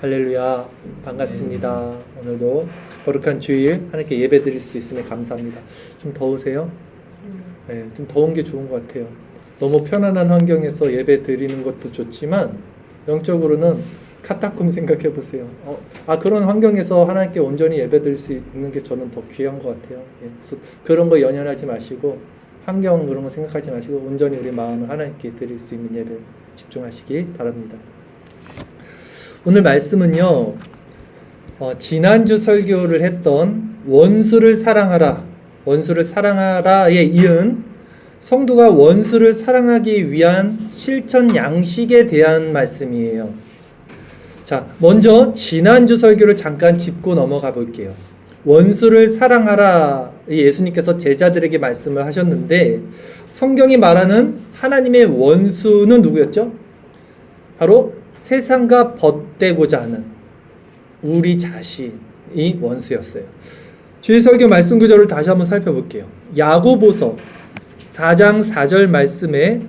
할렐루야, 반갑습니다. 오늘도 거룩한 주일 하나님께 예배 드릴 수 있음에 감사합니다. 좀 더우세요? 네, 좀 더운 게 좋은 것 같아요. 너무 편안한 환경에서 예배 드리는 것도 좋지만 영적으로는 카타콤 생각해 보세요. 그런 환경에서 하나님께 온전히 예배 드릴 수 있는 게 저는 더 귀한 것 같아요. 그래서 그런 거 연연하지 마시고 환경 그런 거 생각하지 마시고 온전히 우리 마음을 하나님께 드릴 수 있는 예배 집중하시기 바랍니다. 오늘 말씀은요, 지난주 설교를 했던 원수를 사랑하라에 이은 성도가 원수를 사랑하기 위한 실천 양식에 대한 말씀이에요. 자, 먼저 지난주 설교를 잠깐 짚고 넘어가 볼게요. 원수를 사랑하라, 예수님께서 제자들에게 말씀을 하셨는데 성경이 말하는 하나님의 원수는 누구였죠? 바로 세상과 벗대고자 하는 우리 자신이 원수였어요. 주일 설교 말씀 구절을 다시 한번 살펴볼게요. 야고보서 4장 4절 말씀에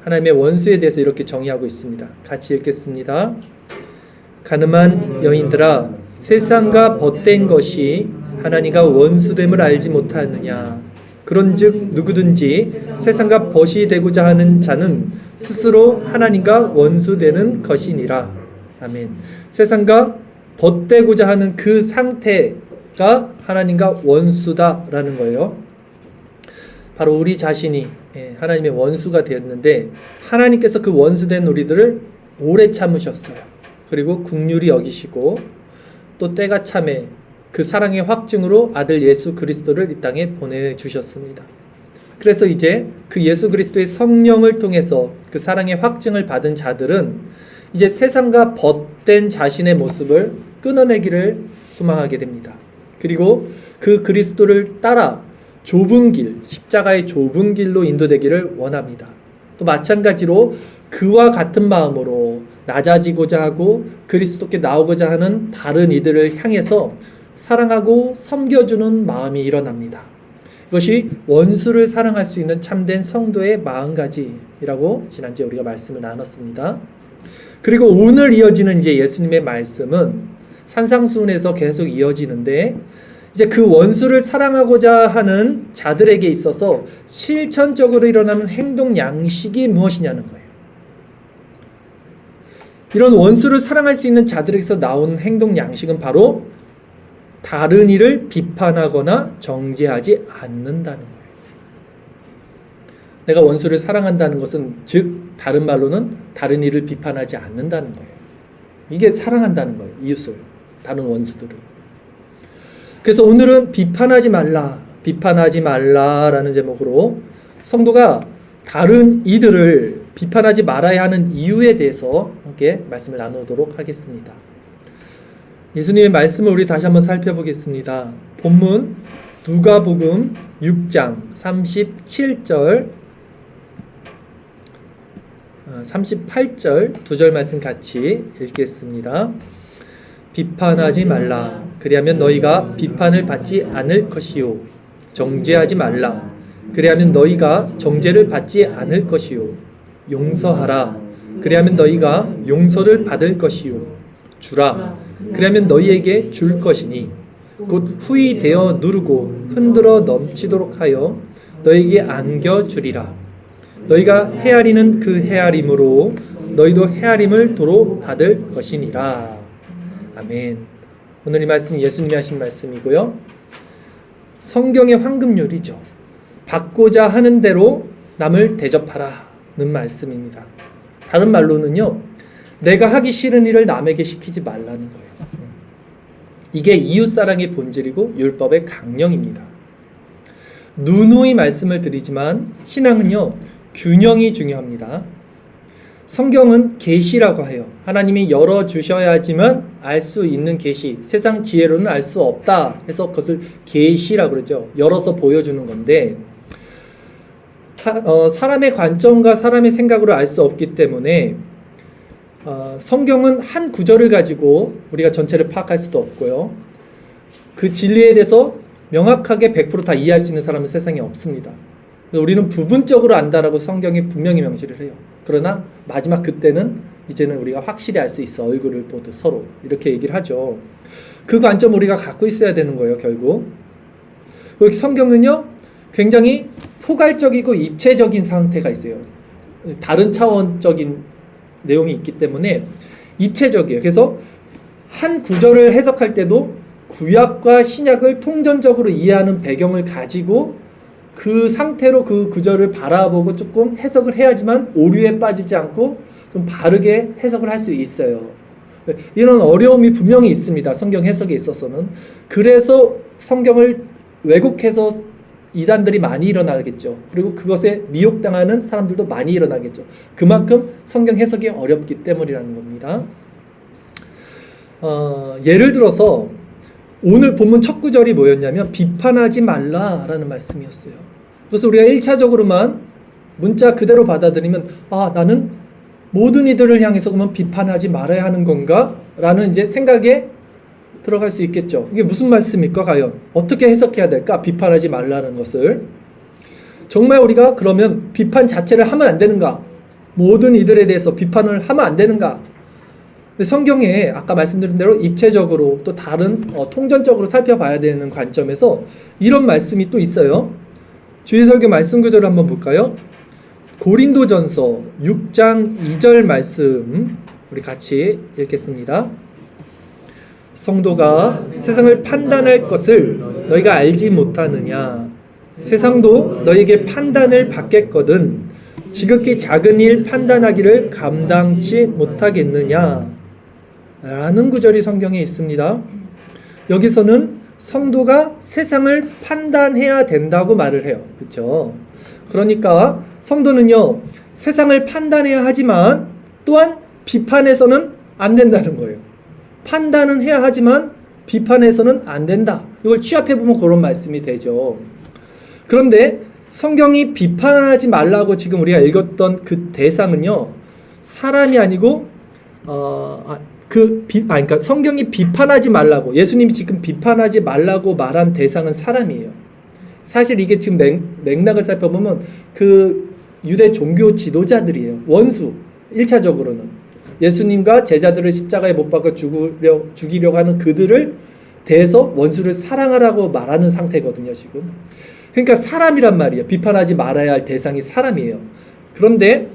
하나님의 원수에 대해서 이렇게 정의하고 있습니다. 같이 읽겠습니다. 가늠한 여인들아, 세상과 벗된 것이 하나님과 원수됨을 알지 못하느냐. 그런즉 누구든지 세상과 벗이 되고자 하는 자는 스스로 하나님과 원수되는 것이니라. 아멘. 세상과 벗되고자 하는 그 상태가 하나님과 원수다라는 거예요. 바로 우리 자신이 하나님의 원수가 되었는데 하나님께서 그 원수된 우리들을 오래 참으셨어요. 그리고 긍휼히 여기시고 또 때가 참에 그 사랑의 확증으로 아들 예수 그리스도를 이 땅에 보내주셨습니다. 그래서 이제 그 예수 그리스도의 성령을 통해서 그 사랑의 확증을 받은 자들은 이제 세상과 벗된 자신의 모습을 끊어내기를 소망하게 됩니다. 그리고 그 그리스도를 따라 좁은 길, 십자가의 좁은 길로 인도되기를 원합니다. 또 마찬가지로 그와 같은 마음으로 낮아지고자 하고 그리스도께 나오고자 하는 다른 이들을 향해서 사랑하고 섬겨주는 마음이 일어납니다. 이것이 원수를 사랑할 수 있는 참된 성도의 마음가짐이라고 지난주에 우리가 말씀을 나눴습니다. 그리고 오늘 이어지는 이제 예수님의 말씀은 산상수훈에서 계속 이어지는데 이제 그 원수를 사랑하고자 하는 자들에게 있어서 실천적으로 일어나는 행동 양식이 무엇이냐는 거예요. 이런 원수를 사랑할 수 있는 자들에게서 나온 행동 양식은 바로 다른 이를 비판하거나 정죄하지 않는다는 거예요. 내가 원수를 사랑한다는 것은 즉 다른 말로는 다른 이를 비판하지 않는다는 거예요. 이게 사랑한다는 거예요. 이웃을, 다른 원수들을. 그래서 오늘은 비판하지 말라라는 제목으로 성도가 다른 이들을 비판하지 말아야 하는 이유에 대해서 함께 말씀을 나누도록 하겠습니다. 예수님의 말씀을 우리 다시 한번 살펴보겠습니다. 본문 누가복음 6장 38절 2절 말씀 같이 읽겠습니다. 비판하지 말라. 그리하면 너희가 비판을 받지 않을 것이요. 정죄하지 말라. 그리하면 너희가 정죄를 받지 않을 것이요. 용서하라. 그리하면 너희가 용서를 받을 것이요. 주라. 그러면 너희에게 줄 것이니 곧 후히 되어 누르고 흔들어 넘치도록 하여 너희에게 안겨주리라. 너희가 헤아리는 그 헤아림으로 너희도 헤아림을 도로 받을 것이니라. 아멘. 오늘 이 말씀은 예수님이 하신 말씀이고요. 성경의 황금률이죠. 받고자 하는 대로 남을 대접하라는 말씀입니다. 다른 말로는요, 내가 하기 싫은 일을 남에게 시키지 말라는 거예요. 이게 이웃사랑의 본질이고 율법의 강령입니다. 누누이 말씀을 드리지만 신앙은요, 균형이 중요합니다. 성경은 계시라고 해요. 하나님이 열어주셔야지만 알 수 있는 계시, 세상 지혜로는 알 수 없다 해서 그것을 계시라고 그러죠. 열어서 보여주는 건데 사람의 관점과 사람의 생각으로 알 수 없기 때문에 성경은 한 구절을 가지고 우리가 전체를 파악할 수도 없고요. 그 진리에 대해서 명확하게 100% 다 이해할 수 있는 사람은 세상에 없습니다. 우리는 부분적으로 안다라고 성경이 분명히 명시를 해요. 그러나 마지막 그때는 이제는 우리가 확실히 알 수 있어. 얼굴을 보듯 서로. 이렇게 얘기를 하죠. 그 관점 우리가 갖고 있어야 되는 거예요, 결국. 그리고 성경은요, 굉장히 포괄적이고 입체적인 상태가 있어요. 다른 차원적인 내용이 있기 때문에 입체적이에요. 그래서 한 구절을 해석할 때도 구약과 신약을 통전적으로 이해하는 배경을 가지고 그 상태로 그 구절을 바라보고 조금 해석을 해야지만 오류에 빠지지 않고 좀 바르게 해석을 할 수 있어요. 이런 어려움이 분명히 있습니다. 성경 해석에 있어서는. 그래서 성경을 왜곡해서 이단들이 많이 일어나겠죠. 그리고 그것에 미혹당하는 사람들도 많이 일어나겠죠. 그만큼 성경 해석이 어렵기 때문이라는 겁니다. 예를 들어서 오늘 본문 첫 구절이 뭐였냐면 비판하지 말라라는 말씀이었어요. 그래서 우리가 1차적으로만 문자 그대로 받아들이면 나는 모든 이들을 향해서 그러면 비판하지 말아야 하는 건가? 라는 이제 생각에 들어갈 수 있겠죠. 이게 무슨 말씀입니까? 과연 어떻게 해석해야 될까? 비판하지 말라는 것을. 정말 우리가 그러면 비판 자체를 하면 안 되는가? 모든 이들에 대해서 비판을 하면 안 되는가? 근데 성경에 아까 말씀드린 대로 입체적으로 또 다른 통전적으로 살펴봐야 되는 관점에서 이런 말씀이 또 있어요. 주일설교 말씀 구절을 한번 볼까요? 고린도전서 6장 2절 말씀 우리 같이 읽겠습니다. 성도가 세상을 판단할 것을 너희가 알지 못하느냐? 세상도 너희에게 판단을 받겠거든 지극히 작은 일 판단하기를 감당치 못하겠느냐? 라는 구절이 성경에 있습니다. 여기서는 성도가 세상을 판단해야 된다고 말을 해요. 그렇죠? 그러니까 성도는요, 세상을 판단해야 하지만 또한 비판해서는 안 된다는 거예요. 판단은 해야 하지만 비판해서는 안 된다. 이걸 취합해보면 그런 말씀이 되죠. 그런데 성경이 비판하지 말라고 지금 우리가 읽었던 그 대상은요, 사람이 아니고, 그러니까 성경이 비판하지 말라고, 예수님이 지금 비판하지 말라고 말한 대상은 사람이에요. 사실 이게 지금 맥락을 살펴보면 그 유대 종교 지도자들이에요. 원수, 1차적으로는. 예수님과 제자들을 십자가에 못 박아 죽이려고 하는 그들을 대해서 원수를 사랑하라고 말하는 상태거든요, 지금. 그러니까 사람이란 말이에요. 비판하지 말아야 할 대상이 사람이에요. 그런데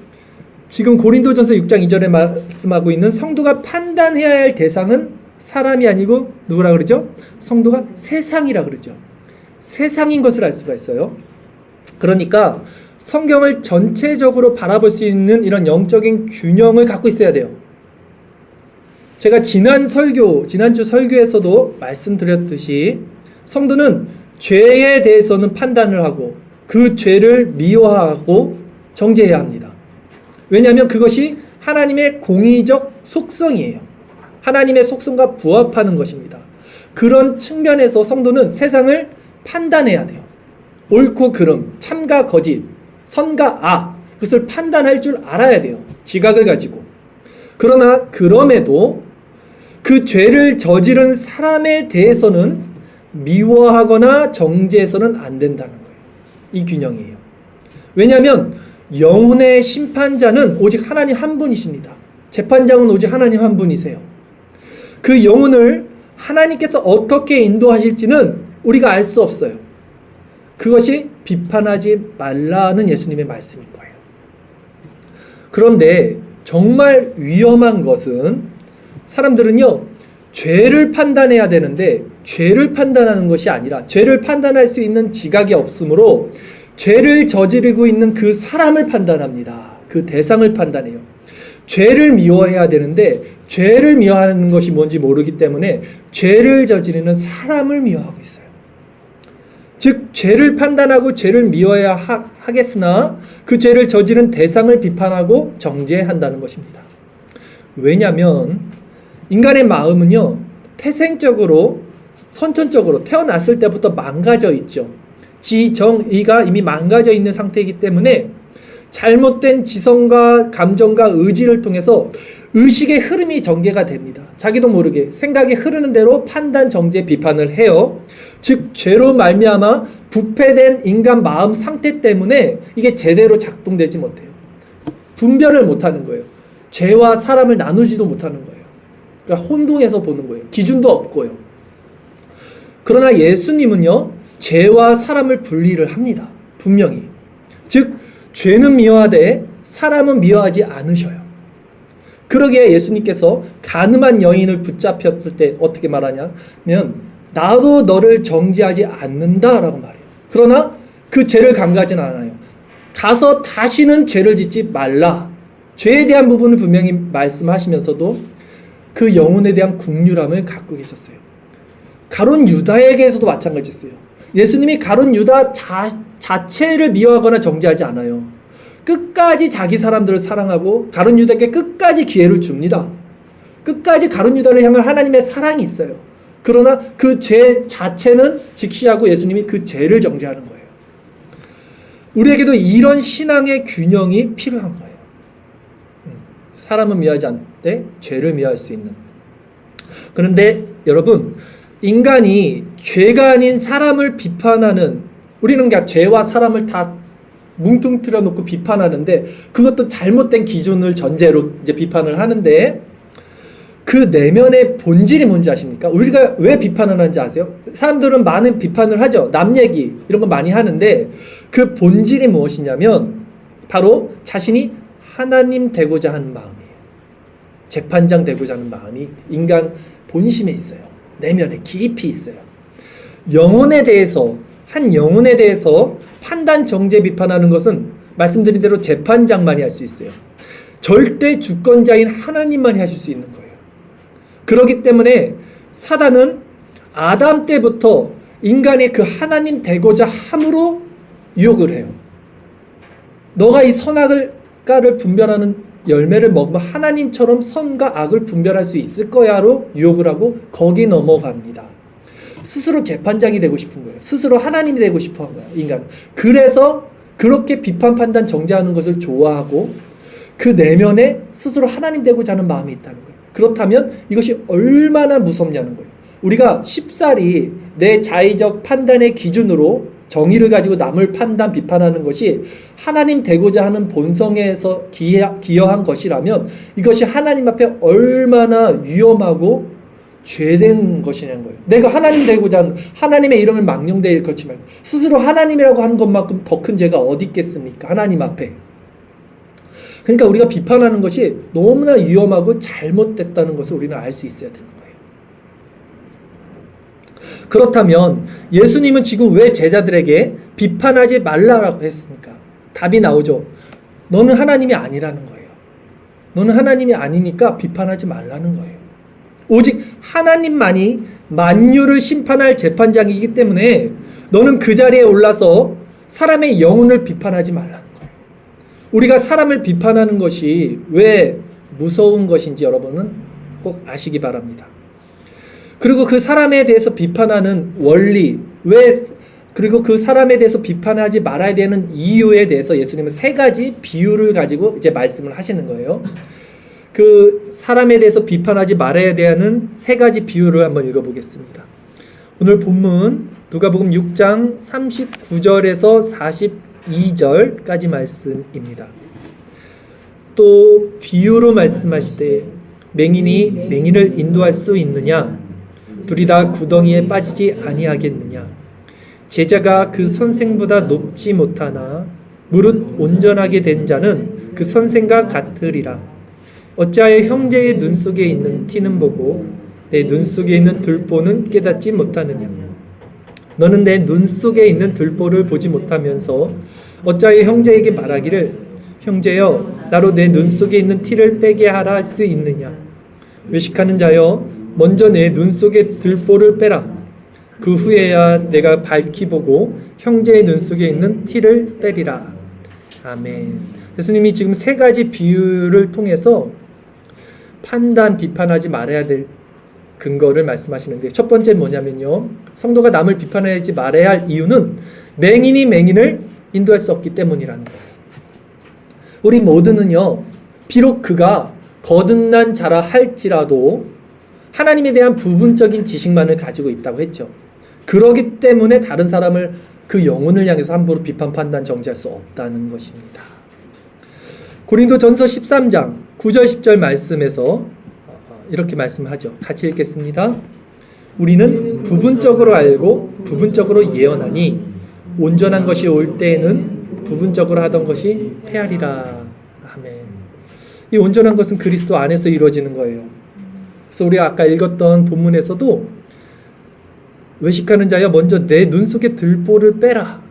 지금 고린도전서 6장 2절에 말씀하고 있는 성도가 판단해야 할 대상은 사람이 아니고 누구라 그러죠? 성도가 세상이라 그러죠. 세상인 것을 알 수가 있어요. 그러니까 성경을 전체적으로 바라볼 수 있는 이런 영적인 균형을 갖고 있어야 돼요. 제가 지난주 설교에서도 말씀드렸듯이 성도는 죄에 대해서는 판단을 하고 그 죄를 미워하고 정죄해야 합니다. 왜냐하면 그것이 하나님의 공의적 속성이에요. 하나님의 속성과 부합하는 것입니다. 그런 측면에서 성도는 세상을 판단해야 돼요. 옳고 그름, 참과 거짓, 선과 악, 그것을 판단할 줄 알아야 돼요. 지각을 가지고. 그러나 그럼에도 그 죄를 저지른 사람에 대해서는 미워하거나 정죄해서는 안 된다는 거예요. 이 균형이에요. 왜냐하면 영혼의 심판자는 오직 하나님 한 분이십니다. 재판장은 오직 하나님 한 분이세요. 그 영혼을 하나님께서 어떻게 인도하실지는 우리가 알 수 없어요. 그것이 비판하지 말라는 예수님의 말씀인 거예요. 그런데 정말 위험한 것은 사람들은요, 죄를 판단해야 되는데 죄를 판단하는 것이 아니라 죄를 판단할 수 있는 지각이 없으므로 죄를 저지르고 있는 그 사람을 판단합니다. 그 대상을 판단해요. 죄를 미워해야 되는데 죄를 미워하는 것이 뭔지 모르기 때문에 죄를 저지르는 사람을 미워하고 있어요. 즉 죄를 판단하고 죄를 미워해야 하겠으나 그 죄를 저지른 대상을 비판하고 정죄한다는 것입니다. 왜냐하면 인간의 마음은요, 태생적으로 선천적으로 태어났을 때부터 망가져 있죠. 지정의가 이미 망가져 있는 상태이기 때문에 잘못된 지성과 감정과 의지를 통해서 의식의 흐름이 전개가 됩니다. 자기도 모르게 생각이 흐르는 대로 판단, 정죄, 비판을 해요. 즉 죄로 말미암아 부패된 인간 마음 상태 때문에 이게 제대로 작동되지 못해요. 분별을 못하는 거예요. 죄와 사람을 나누지도 못하는 거예요. 그러니까 혼동해서 보는 거예요. 기준도 없고요. 그러나 예수님은요, 죄와 사람을 분리를 합니다. 분명히. 즉, 죄는 미워하되 사람은 미워하지 않으셔요. 그러기에 예수님께서 가늠한 여인을 붙잡혔을 때 어떻게 말하냐면, 나도 너를 정죄하지 않는다라고 말해요. 그러나 그 죄를 간과하지는 않아요. 가서 다시는 죄를 짓지 말라. 죄에 대한 부분을 분명히 말씀하시면서도 그 영혼에 대한 긍휼함을 갖고 계셨어요. 가룟 유다에게서도 마찬가지였어요. 예수님이 가룟 유다 자체를 미워하거나 정죄하지 않아요. 끝까지 자기 사람들을 사랑하고 가룟 유다에게 끝까지 기회를 줍니다. 끝까지 가룟 유다를 향한 하나님의 사랑이 있어요. 그러나 그 죄 자체는 직시하고 예수님이 그 죄를 정죄하는 거예요. 우리에게도 이런 신앙의 균형이 필요한 거예요. 사람은 미워하지 않되 죄를 미워할 수 있는. 그런데 여러분, 인간이 죄가 아닌 사람을 비판하는, 우리는 그냥 죄와 사람을 다 뭉뚱틀어 놓고 비판하는데, 그것도 잘못된 기준을 전제로 이제 비판을 하는데, 그 내면의 본질이 뭔지 아십니까? 우리가 왜 비판을 하는지 아세요? 사람들은 많은 비판을 하죠. 남 얘기 이런 거 많이 하는데, 그 본질이 무엇이냐면 바로 자신이 하나님 되고자 하는 마음이에요. 재판장 되고자 하는 마음이 인간 본심에 있어요. 내면에 깊이 있어요. 영혼에 대해서, 한 영혼에 대해서 판단, 정죄, 비판하는 것은 말씀드린 대로 재판장만이 할 수 있어요. 절대 주권자인 하나님만이 하실 수 있는 거예요. 그렇기 때문에 사단은 아담 때부터 인간이 그 하나님 되고자 함으로 유혹을 해요. 너가 이 선악과를 분별하는 열매를 먹으면 하나님처럼 선과 악을 분별할 수 있을 거야로 유혹을 하고 거기 넘어갑니다. 스스로 재판장이 되고 싶은 거예요. 스스로 하나님이 되고 싶어 한 거예요, 인간은. 그래서 그렇게 비판, 판단, 정죄하는 것을 좋아하고 그 내면에 스스로 하나님 되고자 하는 마음이 있다는 거예요. 그렇다면 이것이 얼마나 무섭냐는 거예요. 우리가 쉽사리 내 자의적 판단의 기준으로 정의를 가지고 남을 판단, 비판하는 것이 하나님 되고자 하는 본성에서 기여한 것이라면 이것이 하나님 앞에 얼마나 위험하고 죄된 것이냐는 거예요. 내가 하나님 되고자 하는, 하나님의 이름을 망령되이 걸지 말고 스스로 하나님이라고 하는 것만큼 더 큰 죄가 어디 있겠습니까? 하나님 앞에. 그러니까 우리가 비판하는 것이 너무나 위험하고 잘못됐다는 것을 우리는 알 수 있어야 되는 거예요. 그렇다면 예수님은 지금 왜 제자들에게 비판하지 말라라고 했습니까? 답이 나오죠. 너는 하나님이 아니라는 거예요. 너는 하나님이 아니니까 비판하지 말라는 거예요. 오직 하나님만이 만유를 심판할 재판장이기 때문에 너는 그 자리에 올라서 사람의 영혼을 비판하지 말라는 거예요. 우리가 사람을 비판하는 것이 왜 무서운 것인지 여러분은 꼭 아시기 바랍니다. 그리고 그 사람에 대해서 비판하는 원리, 그리고 그 사람에 대해서 비판하지 말아야 되는 이유에 대해서 예수님은 3가지 비유를 가지고 이제 말씀을 하시는 거예요. 그 사람에 대해서 비판하지 말아야 되는 3가지 비유를 한번 읽어보겠습니다. 오늘 본문 누가복음 6장 39절에서 42절까지 말씀입니다. 또 비유로 말씀하시되 맹인이 맹인을 인도할 수 있느냐? 둘이 다 구덩이에 빠지지 아니하겠느냐? 제자가 그 선생보다 높지 못하나 무릇 온전하게 된 자는 그 선생과 같으리라. 어찌하여 형제의 눈 속에 있는 티는 보고 내 눈 속에 있는 들보는 깨닫지 못하느냐? 너는 내 눈 속에 있는 들보를 보지 못하면서 어찌하여 형제에게 말하기를 형제여 나로 내 눈 속에 있는 티를 빼게 하라 할 수 있느냐? 외식하는 자여 먼저 내 눈 속에 들보를 빼라. 그 후에야 내가 밝히 보고 형제의 눈 속에 있는 티를 빼리라. 아멘. 예수님이 지금 3가지 비유를 통해서 판단, 비판하지 말아야 될 근거를 말씀하시는데, 첫 번째는 뭐냐면요, 성도가 남을 비판하지 말아야 할 이유는 맹인이 맹인을 인도할 수 없기 때문이라는 거예요. 우리 모두는요, 비록 그가 거듭난 자라 할지라도 하나님에 대한 부분적인 지식만을 가지고 있다고 했죠. 그러기 때문에 다른 사람을, 그 영혼을 향해서 함부로 비판, 판단, 정죄할 수 없다는 것입니다. 고린도전서 13장 9절 10절 말씀에서 이렇게 말씀하죠. 같이 읽겠습니다. 우리는 부분적으로 알고 부분적으로 예언하니 온전한 것이 올 때에는 부분적으로 하던 것이 패하리라. 아멘. 이 온전한 것은 그리스도 안에서 이루어지는 거예요. 그래서 우리가 아까 읽었던 본문에서도 외식하는 자여 먼저 내 눈 속에 들보를 빼라.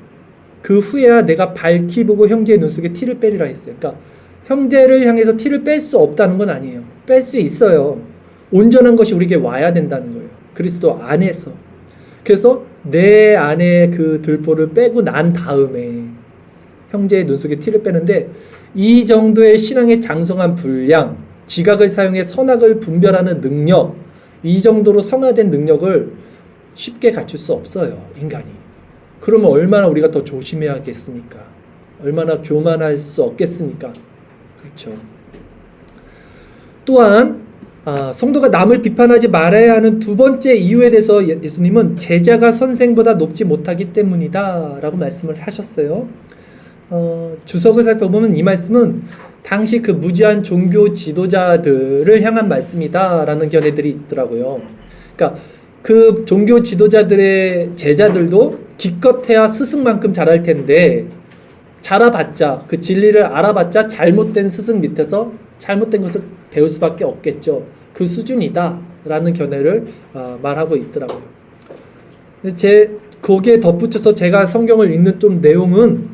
그 후에야 내가 밝히 보고 형제의 눈 속에 티를 빼리라 했어요. 그러니까 형제를 향해서 티를 뺄 수 없다는 건 아니에요. 뺄 수 있어요. 온전한 것이 우리에게 와야 된다는 거예요. 그리스도 안에서. 그래서 내 안에 그 들보를 빼고 난 다음에 형제의 눈 속에 티를 빼는데, 이 정도의 신앙의 장성한 분량, 지각을 사용해 선악을 분별하는 능력, 이 정도로 성화된 능력을 쉽게 갖출 수 없어요, 인간이. 그러면 얼마나 우리가 더 조심해야겠습니까? 얼마나 교만할 수 없겠습니까? 그렇죠. 또한 성도가 남을 비판하지 말아야 하는 두 번째 이유에 대해서 예수님은 제자가 선생보다 높지 못하기 때문이다 라고 말씀을 하셨어요. 주석을 살펴보면 이 말씀은 당시 그 무지한 종교 지도자들을 향한 말씀이다 라는 견해들이 있더라고요. 그러니까 그 종교 지도자들의 제자들도 기껏해야 스승만큼 잘할 텐데, 잘해봤자, 그 진리를 알아봤자 잘못된 스승 밑에서 잘못된 것을 배울 수밖에 없겠죠. 그 수준이다 라는 견해를 말하고 있더라고요. 거기에 덧붙여서 제가 성경을 읽는 좀 내용은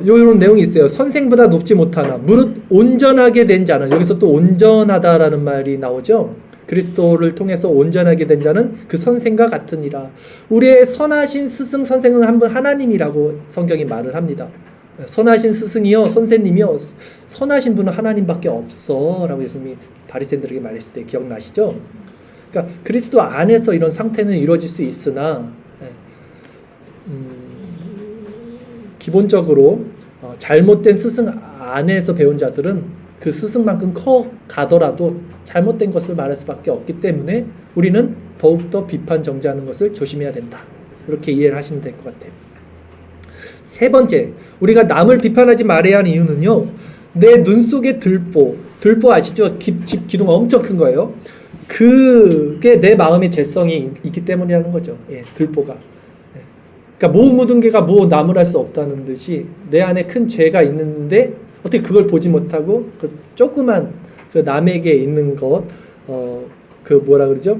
이런 내용이 있어요. 선생보다 높지 못하나 무릇 온전하게 된 자는, 여기서 또 온전하다라는 말이 나오죠. 그리스도를 통해서 온전하게 된 자는 그 선생과 같으니라. 우리의 선하신 스승 선생은 한 분 하나님이라고 성경이 말을 합니다. 선하신 스승이요 선생님이요 선하신 분은 하나님밖에 없어 라고 예수님이 바리새인들에게 말했을 때 기억나시죠? 그러니까 그리스도 안에서 이런 상태는 이루어질 수 있으나 기본적으로 잘못된 스승 안에서 배운 자들은 그 스승만큼 커 가더라도 잘못된 것을 말할 수밖에 없기 때문에 우리는 더욱더 비판 정죄하는 것을 조심해야 된다. 이렇게 이해를 하시면 될 것 같아요. 세 번째, 우리가 남을 비판하지 말아야 하는 이유는요, 내 눈 속에 들보 아시죠? 집 기둥 엄청 큰 거예요. 그게 내 마음의 죄성이 있기 때문이라는 거죠. 예, 들보가. 그러니까 모 묻은 개가 모 나무를 할 수 없다는 듯이 내 안에 큰 죄가 있는데 어떻게 그걸 보지 못하고 그 조그만 그 남에게 있는 것, 그 뭐라 그러죠?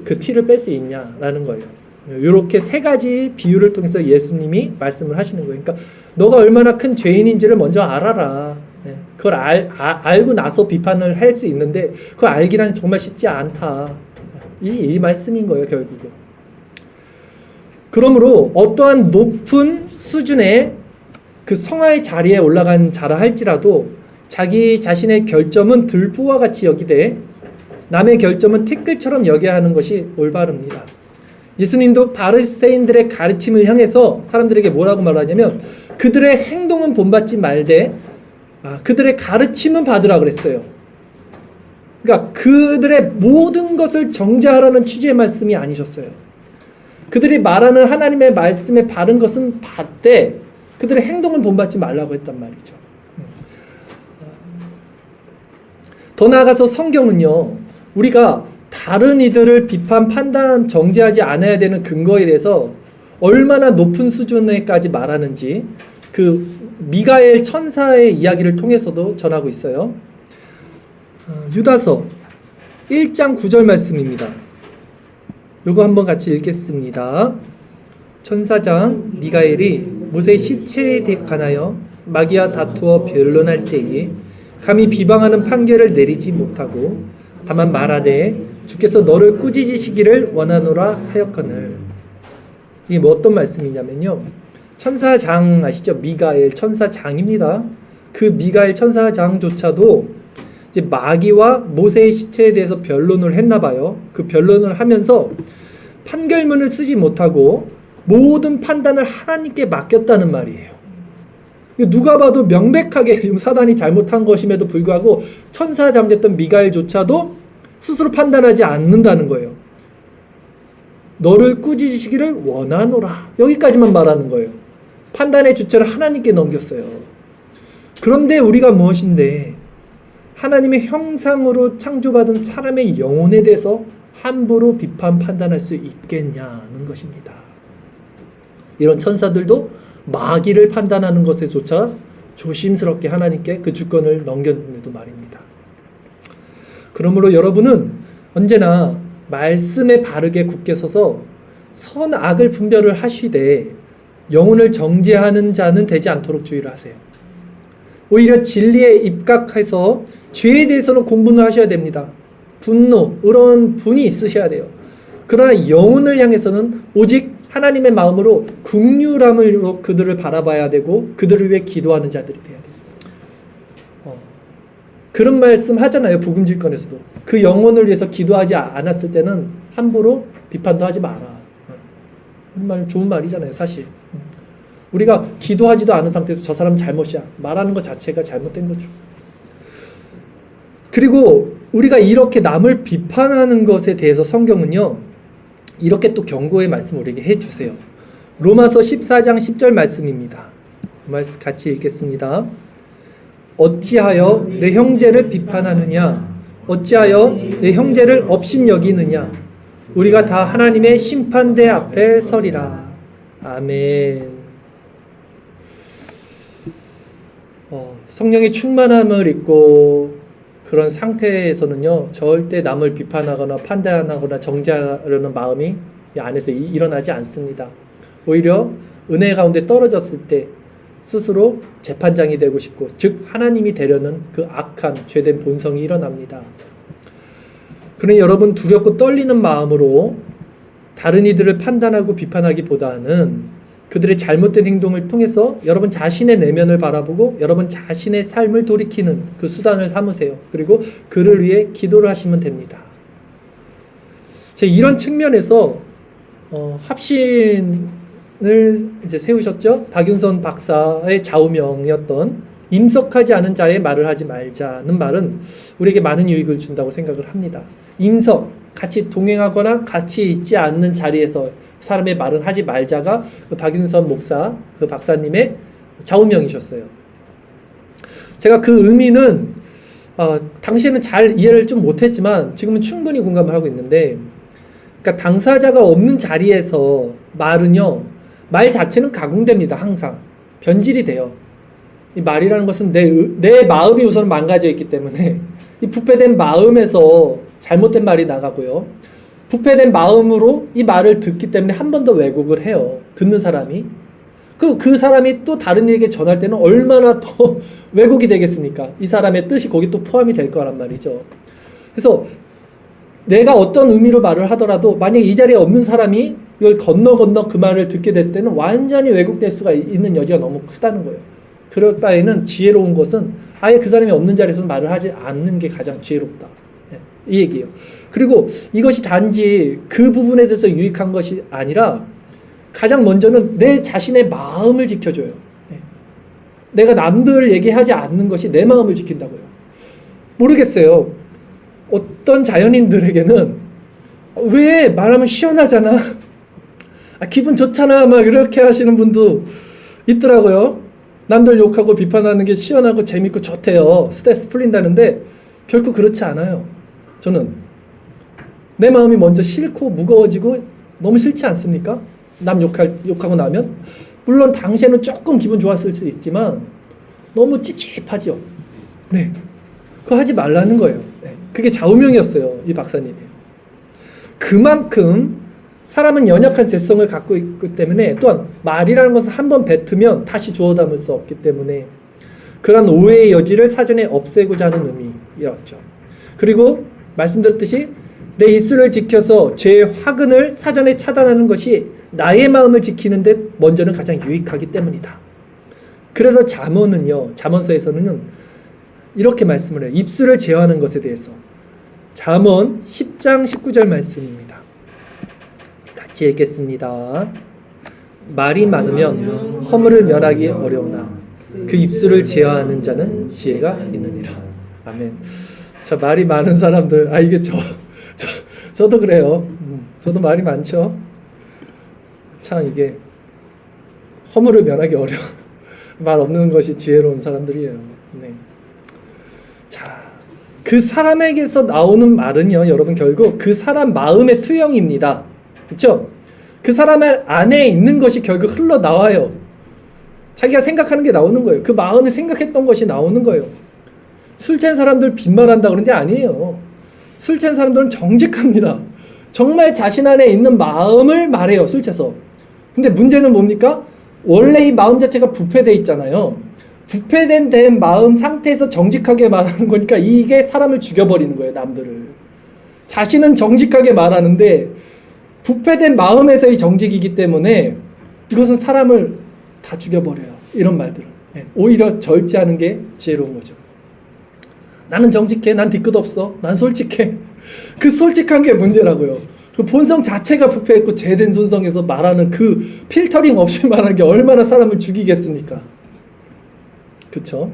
그 티를 뺄 수 있냐라는 거예요. 이렇게 세 가지 비유를 통해서 예수님이 말씀을 하시는 거예요. 그러니까 너가 얼마나 큰 죄인인지를 먼저 알아라. 그걸 알고 나서 비판을 할 수 있는데 그걸 알기란 정말 쉽지 않다. 이 말씀인 거예요, 결국은. 그러므로 어떠한 높은 수준의 그 성화의 자리에 올라간 자라 할지라도 자기 자신의 결점은 들보와 같이 여기되 남의 결점은 티끌처럼 여겨야 하는 것이 올바릅니다. 예수님도 바리새인들의 가르침을 향해서 사람들에게 뭐라고 말하냐면 그들의 행동은 본받지 말되 그들의 가르침은 받으라 그랬어요. 그러니까 그들의 모든 것을 정죄하라는 취지의 말씀이 아니셨어요. 그들이 말하는 하나님의 말씀에 바른 것은 받되 그들의 행동을 본받지 말라고 했단 말이죠. 더 나아가서 성경은요, 우리가 다른 이들을 비판, 판단, 정죄하지 않아야 되는 근거에 대해서 얼마나 높은 수준에까지 말하는지 그 미가엘 천사의 이야기를 통해서도 전하고 있어요. 유다서 1장 9절 말씀입니다. 이거 한번 같이 읽겠습니다. 천사장 미가엘이 모세의 시체에 관하여 마귀와 다투어 변론할 때에 감히 비방하는 판결을 내리지 못하고 다만 말하되 주께서 너를 꾸짖으시기를 원하노라 하였거늘. 이게 뭐 어떤 말씀이냐면요, 천사장 아시죠? 미가엘 천사장입니다. 그 미가엘 천사장조차도 이제 마귀와 모세의 시체에 대해서 변론을 했나 봐요. 그 변론을 하면서 판결문을 쓰지 못하고 모든 판단을 하나님께 맡겼다는 말이에요. 누가 봐도 명백하게 지금 사단이 잘못한 것임에도 불구하고 천사장 됐던 미가엘조차도 스스로 판단하지 않는다는 거예요. 너를 꾸짖으시기를 원하노라. 여기까지만 말하는 거예요. 판단의 주체를 하나님께 넘겼어요. 그런데 우리가 무엇인데 하나님의 형상으로 창조받은 사람의 영혼에 대해서 함부로 비판 판단할 수 있겠냐는 것입니다. 이런 천사들도 마귀를 판단하는 것에조차 조심스럽게 하나님께 그 주권을 넘겼는데도 말입니다. 그러므로 여러분은 언제나 말씀에 바르게 굳게 서서 선악을 분별을 하시되 영혼을 정죄하는 자는 되지 않도록 주의를 하세요. 오히려 진리에 입각해서 죄에 대해서는 공부를 하셔야 됩니다. 분노, 이런 분이 있으셔야 돼요. 그러나 영혼을 향해서는 오직 하나님의 마음으로 긍휼함으로 그들을 바라봐야 되고 그들을 위해 기도하는 자들이 돼야 돼요. 그런 말씀 하잖아요. 복음질권에서도. 그 영혼을 위해서 기도하지 않았을 때는 함부로 비판도 하지 마라. 정말 좋은 말이잖아요. 사실. 우리가 기도하지도 않은 상태에서 저 사람은 잘못이야 말하는 것 자체가 잘못된 거죠. 그리고 우리가 이렇게 남을 비판하는 것에 대해서 성경은요, 이렇게 또 경고의 말씀을 우리에게 해주세요. 로마서 14장 10절 말씀입니다. 그 말씀 같이 읽겠습니다. 어찌하여 내 형제를 비판하느냐? 어찌하여 내 형제를 업신여기느냐? 우리가 다 하나님의 심판대 앞에 서리라. 아멘. 성령의 충만함을 입고 그런 상태에서는요, 절대 남을 비판하거나 판단하거나 정죄하려는 마음이 이 안에서 일어나지 않습니다. 오히려 은혜 가운데 떨어졌을 때 스스로 재판장이 되고 싶고, 즉 하나님이 되려는 그 악한 죄된 본성이 일어납니다. 그러니 여러분, 두렵고 떨리는 마음으로 다른 이들을 판단하고 비판하기보다는 그들의 잘못된 행동을 통해서 여러분 자신의 내면을 바라보고 여러분 자신의 삶을 돌이키는 그 수단을 삼으세요. 그리고 그를 위해 기도를 하시면 됩니다. 이런 측면에서 합신을 이제 세우셨죠. 박윤선 박사의 좌우명이었던 임석하지 않은 자의 말을 하지 말자는 말은 우리에게 많은 유익을 준다고 생각을 합니다. 임석, 같이 동행하거나 같이 있지 않는 자리에서 사람의 말은 하지 말자가 그 박윤선 목사, 그 박사님의 좌우명이셨어요. 제가 그 의미는 당시에는 잘 이해를 좀 못했지만 지금은 충분히 공감을 하고 있는데, 그러니까 당사자가 없는 자리에서 말은요, 말 자체는 가공됩니다. 항상 변질이 돼요. 이 말이라는 것은 내 마음이 우선 망가져 있기 때문에 이 부패된 마음에서 잘못된 말이 나가고요, 부패된 마음으로 이 말을 듣기 때문에 한 번 더 왜곡을 해요. 듣는 사람이. 그 사람이 또 다른 이에게 전할 때는 얼마나 더 왜곡이 되겠습니까? 이 사람의 뜻이 거기 또 포함이 될 거란 말이죠. 그래서 내가 어떤 의미로 말을 하더라도 만약에 이 자리에 없는 사람이 이걸 건너 그 말을 듣게 됐을 때는 완전히 왜곡될 수가 있는 여지가 너무 크다는 거예요. 그럴 바에는 지혜로운 것은 아예 그 사람이 없는 자리에서 말을 하지 않는 게 가장 지혜롭다. 이 얘기예요. 그리고 이것이 단지 그 부분에 대해서 유익한 것이 아니라 가장 먼저는 내 자신의 마음을 지켜줘요. 내가 남들 얘기하지 않는 것이 내 마음을 지킨다고요. 모르겠어요. 어떤 자연인들에게는 왜 말하면 시원하잖아, 기분 좋잖아, 막 이렇게 하시는 분도 있더라고요. 남들 욕하고 비판하는 게 시원하고 재밌고 좋대요. 스트레스 풀린다는데 결코 그렇지 않아요. 저는 내 마음이 먼저 싫고 무거워지고 너무 싫지 않습니까? 남 욕하고 나면 물론 당시에는 조금 기분 좋았을 수 있지만 너무 찝찝하죠. 네, 그거 하지 말라는 거예요. 네, 그게 좌우명이었어요. 이 박사님이. 그만큼 사람은 연약한 재성을 갖고 있기 때문에, 또한 말이라는 것은 한번 뱉으면 다시 주워 담을 수 없기 때문에 그런 오해의 여지를 사전에 없애고자 하는 의미였죠. 그리고 말씀드렸듯이 내 입술을 지켜서 죄의 화근을 사전에 차단하는 것이 나의 마음을 지키는 데 먼저는 가장 유익하기 때문이다. 그래서 잠언서에서는 이렇게 말씀을 해요. 입술을 제어하는 것에 대해서. 잠언 10장 19절 말씀입니다. 같이 읽겠습니다. 말이 많으면 허물을 멸하기 어려우나 그 입술을 제어하는 자는 지혜가 있느니라. 아멘. 자, 말이 많은 사람들, 이게 저도 그래요. 저도 말이 많죠. 참 이게 허물을 면하기 말 없는 것이 지혜로운 사람들이에요. 네. 자, 그 사람에게서 나오는 말은요, 여러분 결국 그 사람 마음의 투영입니다. 그렇죠? 그 사람 안에 있는 것이 결국 흘러나와요. 자기가 생각하는 게 나오는 거예요. 그 마음에 생각했던 것이 나오는 거예요. 술 취한 사람들 빈말한다 그런 게 아니에요. 술 취한 사람들은 정직합니다. 정말 자신 안에 있는 마음을 말해요, 술 취해서. 근데 문제는 뭡니까? 원래 이 마음 자체가 부패되어 있잖아요. 부패된 마음 상태에서 정직하게 말하는 거니까 이게 사람을 죽여버리는 거예요, 남들을. 자신은 정직하게 말하는데 부패된 마음에서의 정직이기 때문에 이것은 사람을 다 죽여버려요. 이런 말들은. 네. 오히려 절제하는 게 지혜로운 거죠. 나는 정직해. 난 뒤끝 없어. 난 솔직해. 그 솔직한 게 문제라고요. 그 본성 자체가 부패했고 죄된 본성에서 말하는 그 필터링 없이 말하는 게 얼마나 사람을 죽이겠습니까? 그렇죠?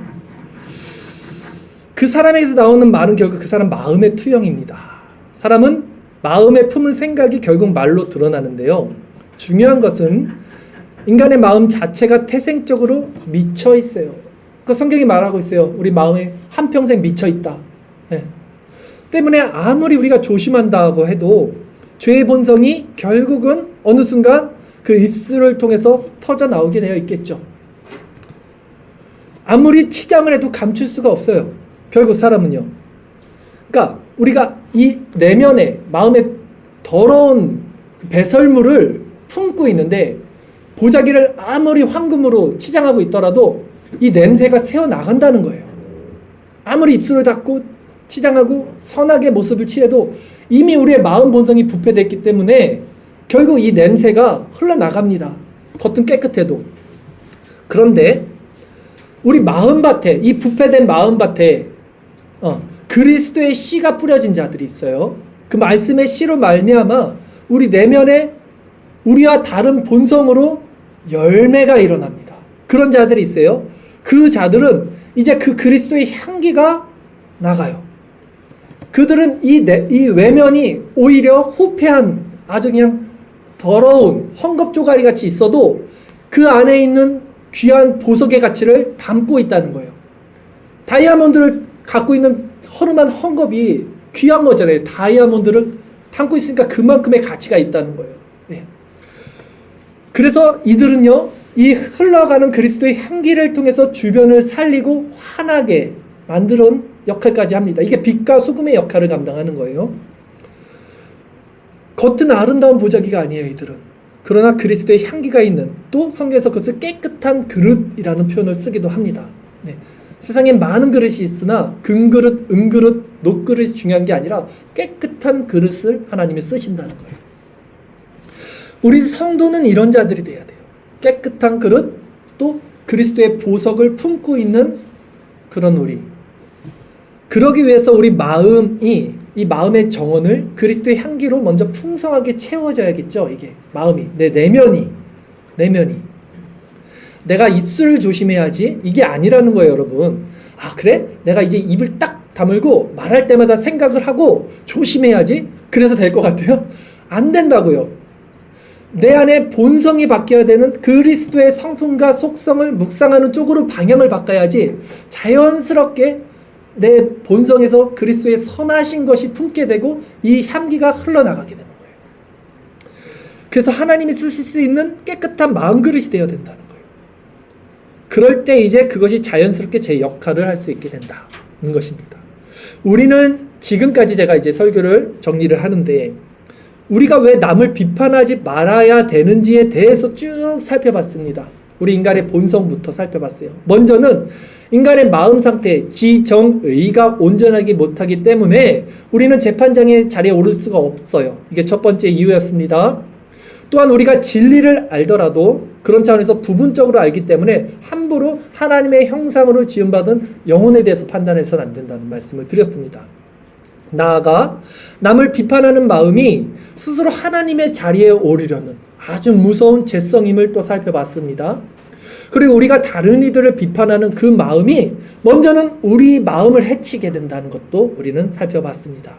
그 사람에게서 나오는 말은 결국 그 사람 마음의 투영입니다. 사람은 마음에 품은 생각이 결국 말로 드러나는데요. 중요한 것은 인간의 마음 자체가 태생적으로 미쳐 있어요. 그 성경이 말하고 있어요. 우리 마음에 한평생 미쳐 있다. 네. 때문에 아무리 우리가 조심한다고 해도 죄의 본성이 결국은 어느 순간 그 입술을 통해서 터져 나오게 되어 있겠죠. 아무리 치장을 해도 감출 수가 없어요. 결국 사람은요. 그러니까 우리가 이 내면에 마음에 더러운 배설물을 품고 있는데 보자기를 아무리 황금으로 치장하고 있더라도 이 냄새가 새어나간다는 거예요. 아무리 입술을 닫고 치장하고 선하게 모습을 취해도 이미 우리의 마음 본성이 부패됐기 때문에 결국 이 냄새가 흘러나갑니다. 겉은 깨끗해도. 그런데 우리 마음밭에, 이 부패된 마음밭에 그리스도의 씨가 뿌려진 자들이 있어요. 그 말씀의 씨로 말미암아 우리 내면에 우리와 다른 본성으로 열매가 일어납니다. 그런 자들이 있어요. 그 자들은 이제 그 그리스도의 향기가 나가요. 그들은 이 외면이 오히려 후패한 아주 그냥 더러운 헝겊조가리 같이 있어도 그 안에 있는 귀한 보석의 가치를 담고 있다는 거예요. 다이아몬드를 갖고 있는 허름한 헝겊이 귀한 거잖아요. 다이아몬드를 담고 있으니까 그만큼의 가치가 있다는 거예요. 네. 그래서 이들은요, 이 흘러가는 그리스도의 향기를 통해서 주변을 살리고 환하게 만드는 역할까지 합니다. 이게 빛과 소금의 역할을 감당하는 거예요. 겉은 아름다운 보자기가 아니에요, 이들은. 그러나 그리스도의 향기가 있는, 또 성경에서 그것을 깨끗한 그릇이라는 표현을 쓰기도 합니다. 네. 세상에 많은 그릇이 있으나 금그릇, 은그릇, 녹그릇이 중요한 게 아니라 깨끗한 그릇을 하나님이 쓰신다는 거예요. 우리 성도는 이런 자들이 돼야 돼요. 깨끗한 그릇, 또 그리스도의 보석을 품고 있는 그런 우리. 그러기 위해서 우리 마음이, 이 마음의 정원을 그리스도의 향기로 먼저 풍성하게 채워져야겠죠. 이게 마음이, 내 내면이. 내가 입술을 조심해야지, 이게 아니라는 거예요, 여러분. 아, 그래? 내가 이제 입을 딱 다물고 말할 때마다 생각을 하고 조심해야지? 그래서 될 것 같아요? 안 된다고요. 내 안에 본성이 바뀌어야 되는 그리스도의 성품과 속성을 묵상하는 쪽으로 방향을 바꿔야지 자연스럽게 내 본성에서 그리스도의 선하신 것이 품게 되고 이 향기가 흘러나가게 되는 거예요. 그래서 하나님이 쓰실 수 있는 깨끗한 마음그릇이 되어야 된다는 거예요. 그럴 때 이제 그것이 자연스럽게 제 역할을 할 수 있게 된다는 것입니다. 우리는 지금까지 제가 이제 설교를 정리를 하는데 우리가 왜 남을 비판하지 말아야 되는지에 대해서 쭉 살펴봤습니다. 우리 인간의 본성부터 살펴봤어요. 먼저는 인간의 마음 상태, 지정의가 온전하기 못하기 때문에 우리는 재판장의 자리에 오를 수가 없어요. 이게 첫 번째 이유였습니다. 또한 우리가 진리를 알더라도 그런 차원에서 부분적으로 알기 때문에 함부로 하나님의 형상으로 지음받은 영혼에 대해서 판단해서는 안 된다는 말씀을 드렸습니다. 나아가 남을 비판하는 마음이 스스로 하나님의 자리에 오르려는 아주 무서운 죄성임을 또 살펴봤습니다. 그리고 우리가 다른 이들을 비판하는 그 마음이 먼저는 우리 마음을 해치게 된다는 것도 우리는 살펴봤습니다.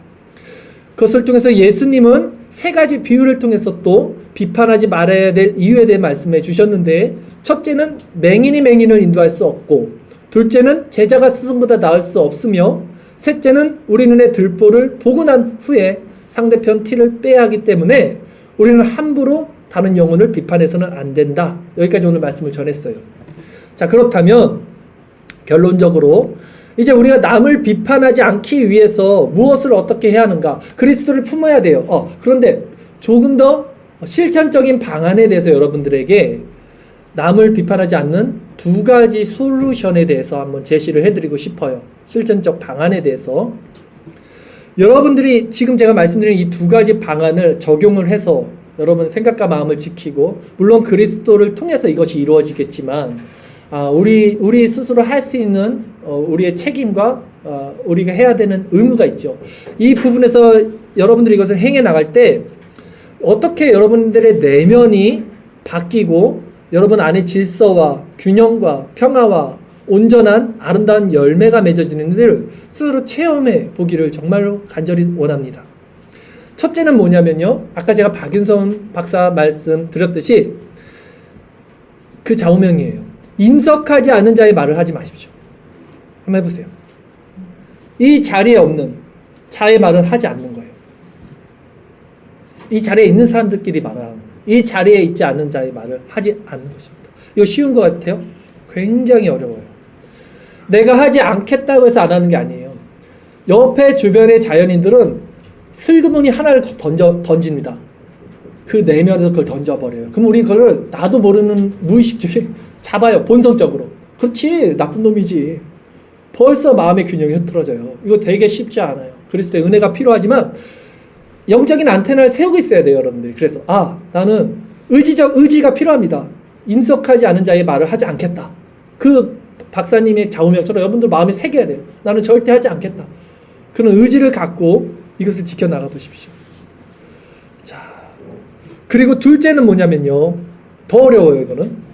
그것을 통해서 예수님은 세 가지 비유를 통해서 또 비판하지 말아야 될 이유에 대해 말씀해 주셨는데, 첫째는 맹인이 맹인을 인도할 수 없고, 둘째는 제자가 스승보다 나을 수 없으며, 셋째는 우리 눈에 들보를 보고 난 후에 상대편 티를 빼야 하기 때문에 우리는 함부로 다른 영혼을 비판해서는 안 된다. 여기까지 오늘 말씀을 전했어요. 자, 그렇다면 결론적으로 이제 우리가 남을 비판하지 않기 위해서 무엇을 어떻게 해야 하는가? 그리스도를 품어야 돼요. 그런데 조금 더 실천적인 방안에 대해서 여러분들에게 남을 비판하지 않는 두 가지 솔루션에 대해서 한번 제시를 해드리고 싶어요. 실천적 방안에 대해서. 여러분들이 지금 제가 말씀드린 이 두 가지 방안을 적용을 해서 여러분 생각과 마음을 지키고, 물론 그리스도를 통해서 이것이 이루어지겠지만, 우리 스스로 할 수 있는 우리의 책임과 우리가 해야 되는 의무가 있죠. 이 부분에서 여러분들이 이것을 행해 나갈 때 어떻게 여러분들의 내면이 바뀌고 여러분 안에 질서와 균형과 평화와 온전한 아름다운 열매가 맺어지는지를 스스로 체험해 보기를 정말로 간절히 원합니다. 첫째는 뭐냐면요, 아까 제가 박윤선 박사 말씀 드렸듯이 그 좌우명이에요. 인석하지 않은 자의 말을 하지 마십시오. 한번 해보세요. 이 자리에 없는 자의 말은 하지 않는 거예요. 이 자리에 있는 사람들끼리 말하는 거예요. 이 자리에 있지 않는 자의 말을 하지 않는 것입니다. 이거 쉬운 것 같아요? 굉장히 어려워요. 내가 하지 않겠다고 해서 안 하는 게 아니에요. 옆에 주변의 자연인들은 슬그머니 하나를 던집니다. 그 내면에서 그걸 던져버려요. 그럼 우리 그걸 나도 모르는 무의식 중에 잡아요. 본성적으로. 그렇지, 나쁜 놈이지. 벌써 마음의 균형이 흐트러져요. 이거 되게 쉽지 않아요. 그리스도의 은혜가 필요하지만 영적인 안테나를 세우고 있어야 돼요, 여러분들이. 그래서 나는 의지가 필요합니다. 인석하지 않은 자의 말을 하지 않겠다. 그 박사님의 좌우명처럼 여러분들 마음에 새겨야 돼요. 나는 절대 하지 않겠다. 그런 의지를 갖고 이것을 지켜나가 보십시오. 자, 그리고 둘째는 뭐냐면요, 더 어려워요. 이거는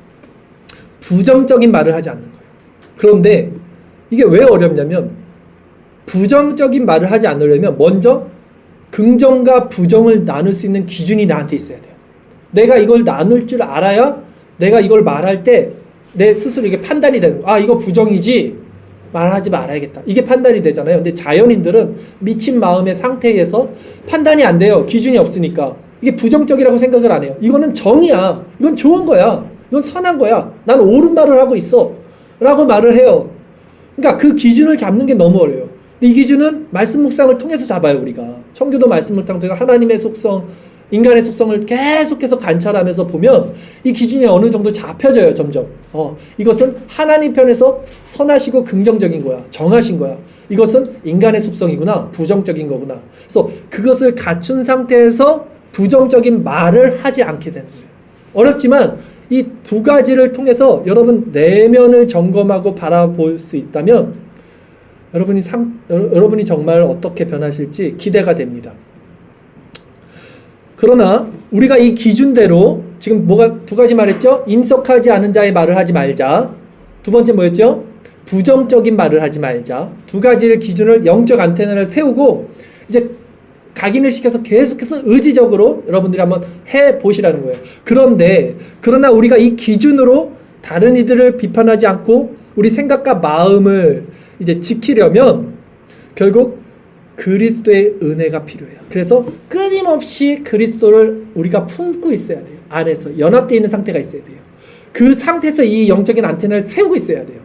부정적인 말을 하지 않는 거예요. 그런데 이게 왜 어렵냐면, 부정적인 말을 하지 않으려면 먼저 긍정과 부정을 나눌 수 있는 기준이 나한테 있어야 돼요. 내가 이걸 나눌 줄 알아야 내가 이걸 말할 때 내 스스로 이게 판단이 되는 거예요. 이거 부정이지, 말하지 말아야겠다. 이게 판단이 되잖아요. 근데 자연인들은 미친 마음의 상태에서 판단이 안 돼요. 기준이 없으니까. 이게 부정적이라고 생각을 안 해요. 이거는 정이야. 이건 좋은 거야. 이건 선한 거야. 난 옳은 말을 하고 있어. 라고 말을 해요. 그러니까 그 기준을 잡는 게 너무 어려워요. 이 기준은 말씀 묵상을 통해서 잡아요. 우리가 청교도 말씀을 통해서 하나님의 속성, 인간의 속성을 계속해서 관찰하면서 보면 이 기준이 어느 정도 잡혀져요. 점점. 이것은 하나님 편에서 선하시고 긍정적인 거야. 정하신 거야. 이것은 인간의 속성이구나. 부정적인 거구나. 그래서 그것을 갖춘 상태에서 부정적인 말을 하지 않게 되는 거예요. 어렵지만 이 두 가지를 통해서 여러분 내면을 점검하고 바라볼 수 있다면 여러분이 정말 어떻게 변하실지 기대가 됩니다. 그러나 우리가 이 기준대로 지금 두 가지 말했죠? 인석하지 않은 자의 말을 하지 말자. 두 번째 뭐였죠? 부정적인 말을 하지 말자. 두 가지를 기준을, 영적 안테나를 세우고 이제 각인을 시켜서 계속해서 의지적으로 여러분들이 한번 해보시라는 거예요. 그러나 우리가 이 기준으로 다른 이들을 비판하지 않고 우리 생각과 마음을 이제 지키려면 결국 그리스도의 은혜가 필요해요. 그래서 끊임없이 그리스도를 우리가 품고 있어야 돼요. 안에서 연합되어 있는 상태가 있어야 돼요. 그 상태에서 이 영적인 안테나를 세우고 있어야 돼요.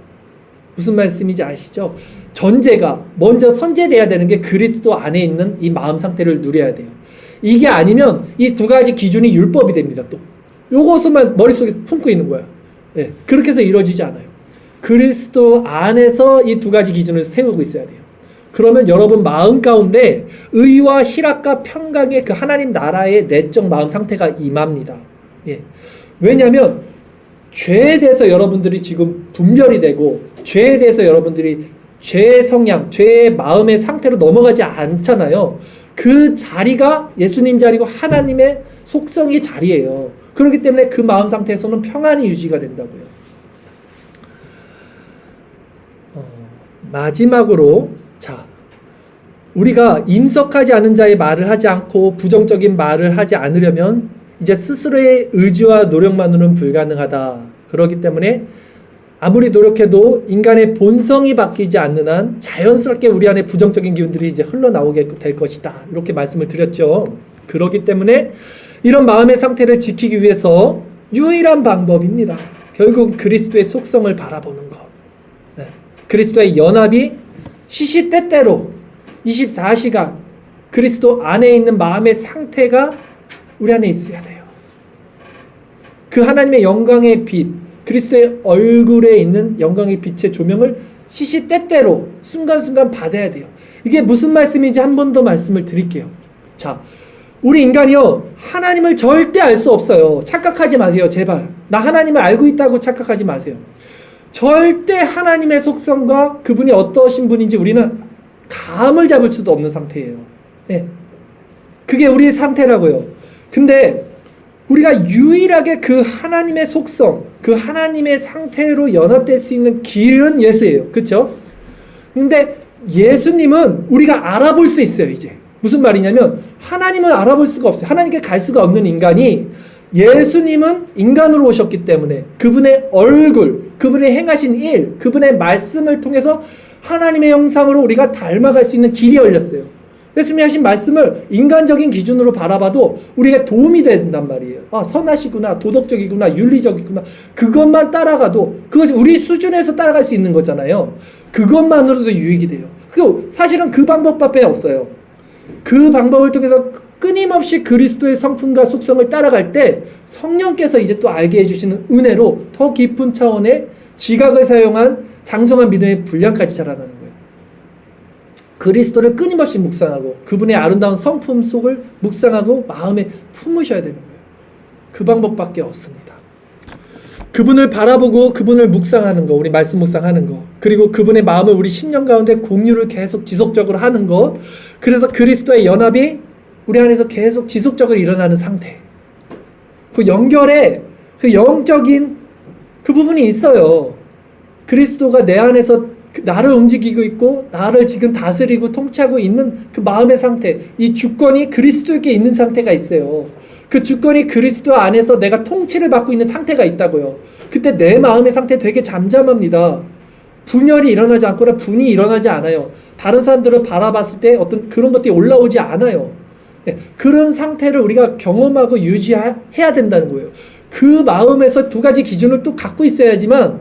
무슨 말씀인지 아시죠? 전제가 먼저 선제돼야 되는 게 그리스도 안에 있는 이 마음 상태를 누려야 돼요. 이게 아니면 이 두 가지 기준이 율법이 됩니다. 또 요것만 머릿속에 품고 있는 거야. 네, 그렇게 해서 이루어지지 않아요. 그리스도 안에서 이 두 가지 기준을 세우고 있어야 돼요. 그러면 여러분 마음 가운데 의와 희락과 평강의 그 하나님 나라의 내적 마음 상태가 임합니다. 예. 왜냐하면 죄에 대해서 여러분들이 지금 분별이 되고 죄에 대해서 여러분들이 죄의 성향, 죄의 마음의 상태로 넘어가지 않잖아요. 그 자리가 예수님 자리고 하나님의 속성의 자리예요. 그렇기 때문에 그 마음 상태에서는 평안이 유지가 된다고요. 마지막으로 우리가 임석하지 않은 자의 말을 하지 않고 부정적인 말을 하지 않으려면 이제 스스로의 의지와 노력만으로는 불가능하다. 그렇기 때문에 아무리 노력해도 인간의 본성이 바뀌지 않는 한 자연스럽게 우리 안에 부정적인 기운들이 이제 흘러나오게 될 것이다. 이렇게 말씀을 드렸죠. 그렇기 때문에 이런 마음의 상태를 지키기 위해서 유일한 방법입니다. 결국 그리스도의 속성을 바라보는 것. 네. 그리스도의 연합이 시시때때로 24시간 그리스도 안에 있는 마음의 상태가 우리 안에 있어야 돼요. 그 하나님의 영광의 빛, 그리스도의 얼굴에 있는 영광의 빛의 조명을 시시때때로 순간순간 받아야 돼요. 이게 무슨 말씀인지 한 번 더 말씀을 드릴게요. 자, 우리 인간이요, 하나님을 절대 알 수 없어요. 착각하지 마세요, 제발. 나 하나님을 알고 있다고 착각하지 마세요. 절대 하나님의 속성과 그분이 어떠신 분인지 우리는 감을 잡을 수도 없는 상태예요. 네. 그게 우리의 상태라고요. 근데 우리가 유일하게 그 하나님의 속성, 그 하나님의 상태로 연합될 수 있는 길은 예수예요. 그렇죠? 근데 예수님은 우리가 알아볼 수 있어요, 이제. 무슨 말이냐면 하나님을 알아볼 수가 없어요. 하나님께 갈 수가 없는 인간이 예수님은 인간으로 오셨기 때문에 그분의 얼굴, 그분의 행하신 일, 그분의 말씀을 통해서 하나님의 형상으로 우리가 닮아갈 수 있는 길이 열렸어요. 예수님이 하신 말씀을 인간적인 기준으로 바라봐도 우리가 도움이 된단 말이에요. 아, 선하시구나, 도덕적이구나, 윤리적이구나. 그것만 따라가도 그것이 우리 수준에서 따라갈 수 있는 거잖아요. 그것만으로도 유익이 돼요. 그리고 사실은 그 방법밖에 없어요. 그 방법을 통해서 끊임없이 그리스도의 성품과 속성을 따라갈 때 성령께서 이제 또 알게 해주시는 은혜로 더 깊은 차원의 지각을 사용한 장성한 믿음의 분량까지 자라나는 거예요. 그리스도를 끊임없이 묵상하고 그분의 아름다운 성품 속을 묵상하고 마음에 품으셔야 되는 거예요. 그 방법밖에 없습니다. 그분을 바라보고 그분을 묵상하는 거, 우리 말씀 묵상하는 거, 그리고 그분의 마음을 우리 심령 가운데 공유를 계속 지속적으로 하는 것, 그래서 그리스도의 연합이 우리 안에서 계속 지속적으로 일어나는 상태. 그 연결에 그 영적인 그 부분이 있어요. 그리스도가 내 안에서 나를 움직이고 있고 나를 지금 다스리고 통치하고 있는 그 마음의 상태, 이 주권이 그리스도에게 있는 상태가 있어요. 그 주권이 그리스도 안에서 내가 통치를 받고 있는 상태가 있다고요. 그때 내 마음의 상태 되게 잠잠합니다. 분열이 일어나지 않거나 분이 일어나지 않아요. 다른 사람들을 바라봤을 때 어떤 그런 것들이 올라오지 않아요. 네, 그런 상태를 우리가 경험하고 유지해야 된다는 거예요. 그 마음에서 두 가지 기준을 또 갖고 있어야지만,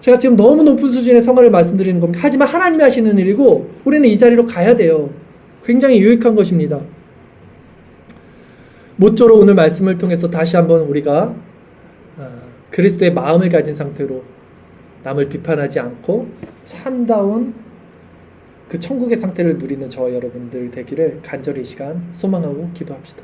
제가 지금 너무 높은 수준의 성화를 말씀드리는 겁니다. 하지만 하나님이 하시는 일이고 우리는 이 자리로 가야 돼요. 굉장히 유익한 것입니다. 모쪼록 오늘 말씀을 통해서 다시 한번 우리가 그리스도의 마음을 가진 상태로 남을 비판하지 않고 참다운 그 천국의 상태를 누리는 저와 여러분들 되기를 간절히 이 시간 소망하고 기도합시다.